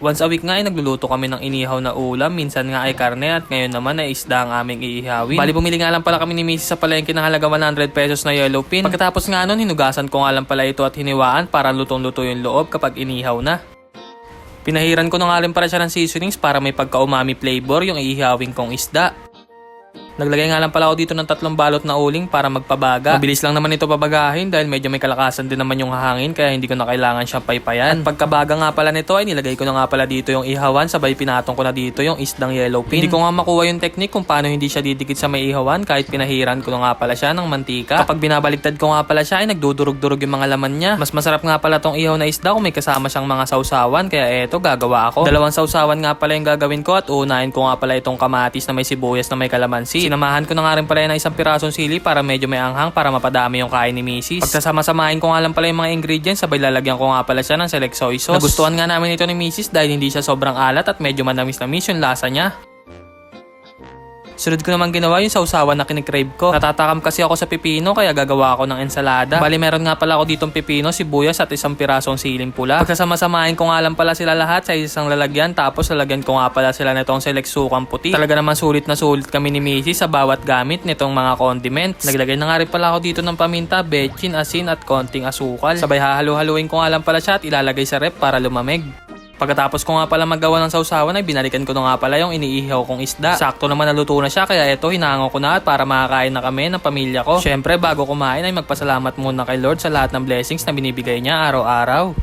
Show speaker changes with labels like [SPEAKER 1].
[SPEAKER 1] Once a week nga ay nagluluto kami ng inihaw na ulam, minsan nga ay karne at ngayon naman ay isda ang aming iihawin. Bali bumili nga lang pala kami ni Mrs. sa palengke ng halaga 100 pesos na yellow pin. Pagkatapos nga nun, hinugasan ko nga lang pala ito at hiniwaan para lutong-luto yung loob kapag inihaw na. Pinahiran ko na nga rin pala siya ng seasonings para may pagka-umami flavor yung iihawin kong isda. Naglagay nga lang pala ako dito ng 3 balot na uling para magpabaga. Mabilis lang naman ito pabagahin dahil medyo may kalakasan din naman yung hangin kaya hindi ko na kailangan siyang paypayan. At pagkabaga nga pala nito ay nilagay ko na nga pala dito yung ihawan sabay pinatong ko na dito yung isdang yellow pin. Hindi ko nga makuha yung technique kung paano hindi siya didikit sa may ihawan kahit pinahiran ko na nga pala siya ng mantika. Kapag binabaliktad ko nga pala siya ay nagdudurog-durog yung mga laman niya. Mas masarap nga pala tong ihaw na isda kung may kasama siyang mga sausawan kaya eto gagawa ako. 2 sausawan nga pala yung gagawin ko at unahin ko nga pala itong kamatis na may sibuyas na may kalamansi. Sinamahan ko na nga rin pala ng 1 pirasong sili para medyo may anghang para mapadami yung kain ni Mrs. Pagsasama-samahin ko nga lang pala yung mga ingredients sabay lalagyan ko nga pala siya ng select soy sauce. Nagustuhan nga namin ito ni Mrs. dahil hindi siya sobrang alat at medyo manamis-namis yung lasa niya. Sunod ko naman ginawa yung sausawan na kinikrave ko. Natatakam kasi ako sa pipino kaya gagawa ako ng ensalada. Bali meron nga pala ako ditong pipino, sibuyas at 1 pirasong siling pula. Pagsasama-samahin ko nga lang pala sila lahat sa isang lalagyan tapos lalagyan ko nga pala sila nitong select sukang puti. Talaga naman sulit na sulit kami ni Mrs. sa bawat gamit nitong mga condiments. Naglagay na nga rin pala ako dito ng paminta, bechin, asin at konting asukal. Sabay hahalu-haluin ko nga lang pala siya at ilalagay sa rep para lumamig. Pagkatapos ko nga pala maggawa ng sausawan ay binalikan ko na nga pala yung iniihaw kong isda. Sakto naman naluto na siya kaya eto hinango ko na at para makakain na kami ng pamilya ko. Syempre bago kumain ay magpasalamat muna kay Lord sa lahat ng blessings na binibigay niya araw-araw.